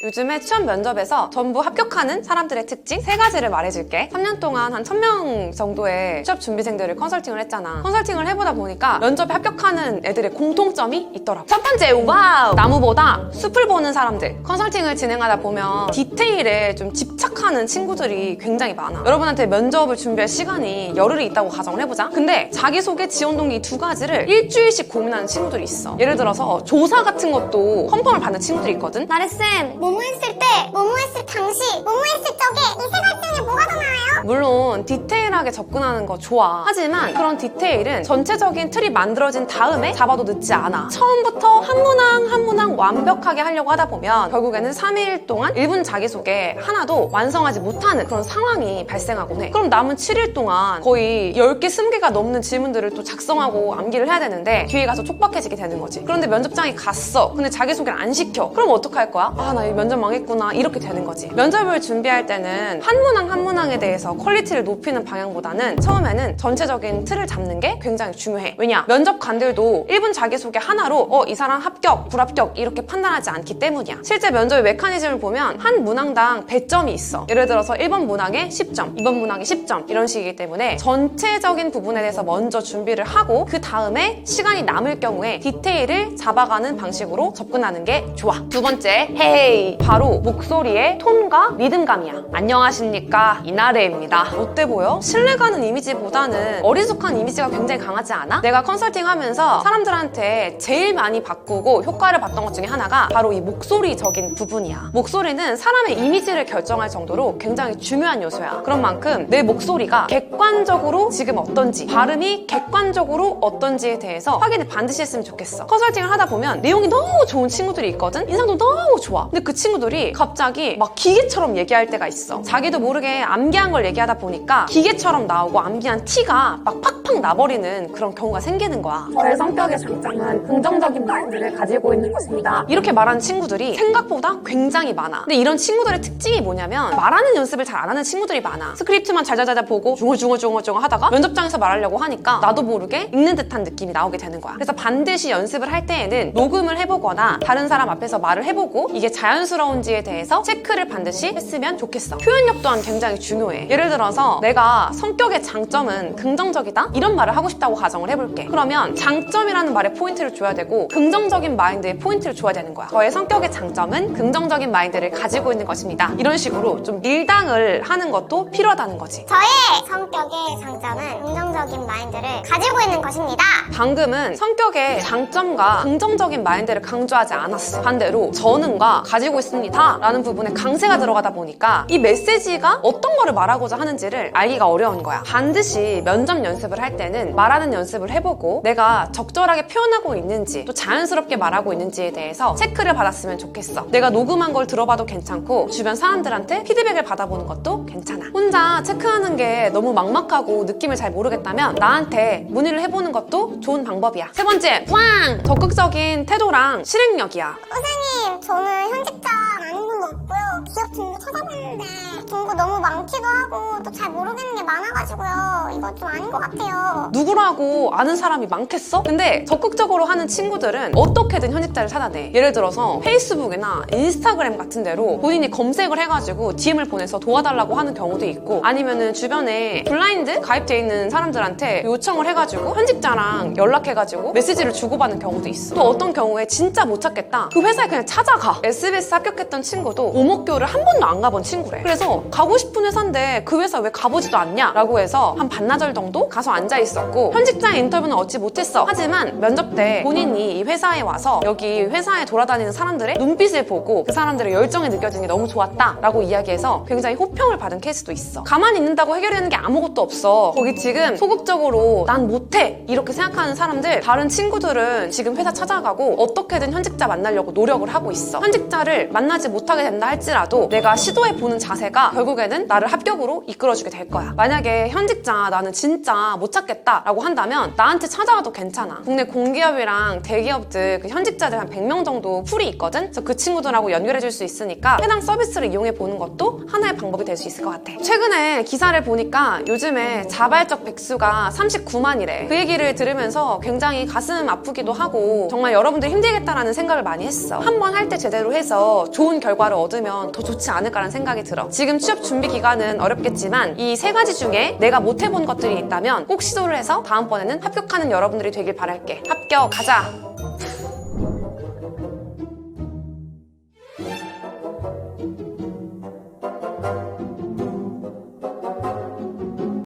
요즘에 취업 면접에서 전부 합격하는 사람들의 특징 3가지를 말해줄게. 3년 동안 한 1000명 정도의 취업 준비생들을 컨설팅을 했잖아. 컨설팅을 해보다 보니까 면접에 합격하는 애들의 공통점이 있더라고. 첫 번째, 와우! 나무보다 숲을 보는 사람들. 컨설팅을 진행하다 보면 디테일에 좀 집착하는 친구들이 굉장히 많아. 여러분한테 면접을 준비할 시간이 열흘이 있다고 가정을 해보자. 근데 자기소개, 지원동기 이 2가지를 일주일씩 고민하는 친구들이 있어. 예를 들어서 조사 같은 것도 컨펌을 받는 친구들이 있거든. 나래쌤, 뭐뭐 했을 때, 뭐뭐 했을 당시, 뭐뭐 했을 적에 이 3가지 중에 뭐가 더 나아요? 물론 디테일하게 접근하는 거 좋아. 하지만 그런 디테일은 전체적인 틀이 만들어진 다음에 잡아도 늦지 않아. 처음부터 한 문항 한 문항 완벽하게 하려고 하다 보면 결국에는 3일 동안 1분 자기소개 하나도 완성하지 못하는 그런 상황이 발생하곤 해. 그럼 남은 7일 동안 거의 10개, 20개가 넘는 질문들을 또 작성하고 암기를 해야 되는데 뒤에 가서 촉박해지게 되는 거지. 그런데 면접장에 갔어. 근데 자기소개를 안 시켜. 그럼 어떡할 거야? 아, 나 이 면접 망했구나. 이렇게 되는 거지. 면접을 준비할 때는 한 문항 한 문항에 대해서 퀄리티를 높이는 방향보다는 처음에는 전체적인 틀을 잡는 게 굉장히 중요해. 왜냐? 면접관들도 1분 자기소개 하나로 이 사람 합격, 불합격 이렇게 판단하지 않기 때문이야. 실제 면접의 메커니즘을 보면 한 문항당 배점이 있어. 예를 들어서 1번 문항에 10점, 2번 문항에 10점 이런 식이기 때문에 전체적인 부분에 대해서 먼저 준비를 하고 그 다음에 시간이 남을 경우에 디테일을 잡아가는 방식으로 접근하는 게 좋아. 2번째, 헤이! 바로 목소리의 톤과 리듬감이야. 안녕하십니까, 이나래입니다. 어때 보여? 신뢰가는 이미지보다는 어리숙한 이미지가 굉장히 강하지 않아? 내가 컨설팅하면서 사람들한테 제일 많이 바꾸고 효과를 봤던 것 중에 하나가 바로 이 목소리적인 부분이야. 목소리는 사람의 이미지를 결정할 정도로 굉장히 중요한 요소야. 그런 만큼 내 목소리가 객관적으로 지금 어떤지, 발음이 객관적으로 어떤지에 대해서 확인을 반드시 했으면 좋겠어. 컨설팅을 하다 보면 내용이 너무 좋은 친구들이 있거든? 인상도 너무 좋아. 근데 그 친구들이 갑자기 막 기계처럼 얘기할 때가 있어. 자기도 모르게 암기한 걸 얘기하다 보니까 기계처럼 나오고 암기한 티가 막 팍팍 나버리는 그런 경우가 생기는 거야. 저의 성격의 장점은 긍정적인 마인드를 가지고 있는 것입니다. 이렇게 말하는 친구들이 생각보다 굉장히 많아. 근데 이런 친구들의 특징이 뭐냐면 말하는 연습을 잘 안 하는 친구들이 많아. 스크립트만 잘잘잘 보고 중얼중얼 하다가 면접장에서 말하려고 하니까 나도 모르게 읽는 듯한 느낌이 나오게 되는 거야. 그래서 반드시 연습을 할 때에는 녹음을 해보거나 다른 사람 앞에서 말을 해보고 이게 자연스러운지에 대해서 체크를 반드시 했으면 좋겠어. 표현력 또한 굉장히 중요해. 예를 들어서 내가 성격의 장점은 긍정적이다? 이런 말을 하고 싶다고 가정을 해볼게. 그러면 장점이라는 말에 포인트를 줘야 되고 긍정적인 마인드에 포인트를 줘야 되는 거야. 저의 성격의 장점은 긍정적인 마인드를 가지고 있는 것입니다. 이런 식으로 좀 밀당을 하는 것도 필요하다는 거지. 저의 성격의 장점은 긍정적인 마인드를 가지고 있는 것입니다. 방금은 성격의 장점과 긍정적인 마인드를 강조하지 않았어. 반대로 저는과 가지고 있습니다 라는 부분에 강세가 들어가다 보니까 이 메시지가 어떤 거를 말하고자 하는지를 알기가 어려운 거야. 반드시 면접 연습을 할 때는 말하는 연습을 해보고 내가 적절하게 표현하고 있는지 또 자연스럽게 말하고 있는지에 대해서 체크를 받았으면 좋겠어. 내가 녹음한 걸 들어봐도 괜찮고 주변 사람들한테 피드백을 받아보는 것도 괜찮아. 혼자 체크하는 게 너무 막막하고 느낌을 잘 모르겠다면 나한테 문의를 해보는 것도 좋은 방법이야. 3번째, 꽝! 적극적인 태도랑 실행력이야. 선생님, 저는 현직자 아는 분도 없고요. 기업 정보 찾아봤는데 정보 너무 많기도 하고 또 잘 모르겠는 게 많아가지고요. 이거 좀 아닌 것 같아요. 누구라고 아는 사람이 많겠어? 근데 적극적으로 하는 친구들은 어떻게든 현직자를 찾아내. 예를 들어서 페이스북이나 인스타그램 같은 데로 본인이 검색을 해가지고 DM을 보내서 도와달라고 하는 경우도 있고 아니면은 주변에 블라인드 가입돼 있는 사람들한테 요청을 해가지고 현직자랑 연락해가지고 메시지를 주고받는 경우도 있어. 또 어떤 경우에 진짜 못 찾겠다. 그 회사에 그냥 찾아가. SBS 합격했던 친구도 오목교를 한 번도 안 가본 친구래. 그래서 가고 싶은 회사인데 그 회사 왜 가보지도 않냐? 라고 해서 한 반나절 정도 가서 앉아 있었고 현직자의 인터뷰는 얻지 못했어. 하지만 면접 때 본인이 이 회사에 와서 여기 회사에 돌아다니는 사람들의 눈빛을 보고 그 사람들의 열정이 느껴지는 게 너무 좋았다 라고 이야기해서 굉장히 호평을 받은 케이스도 있어. 가만히 있는다고 해결되는 게 아무것도 없어. 거기 지금 소극적으로 난 못해 이렇게 생각하는 사람들, 다른 친구들은 지금 회사 찾아가고 어떻게든 현직자 만나려고 노력을 하고 있어. 현직자를 만나지 못하게 된다 할지라도 내가 시도해보는 자세가 결국에는 결국에는 나를 합격으로 이끌어주게 될 거야. 만약에 현 직장 나는 진짜 못 찾겠다라고 한다면 나한테 찾아와도 괜찮아. 국내 공기업이랑 대기업들 그 현직자들 한 100명 정도 풀이 있거든. 그래서 그 친구들하고 연결해줄 수 있으니까 해당 서비스를 이용해 보는 것도 하나의 방법이 될 수 있을 것 같아. 최근에 기사를 보니까 요즘에 자발적 백수가 39만이래. 그 얘기를 들으면서 굉장히 가슴 아프기도 하고 정말 여러분들이 힘들겠다라는 생각을 많이 했어. 한 번 할 때 제대로 해서 좋은 결과를 얻으면 더 좋지 않을까라는 생각이 들어. 지금 취업 준비 기간은 어렵겠지만 이 세 가지 중에 내가 못 해본 것들이 있다면 꼭 시도를 해서 다음번에는 합격하는 여러분들이 되길 바랄게. 합격하자!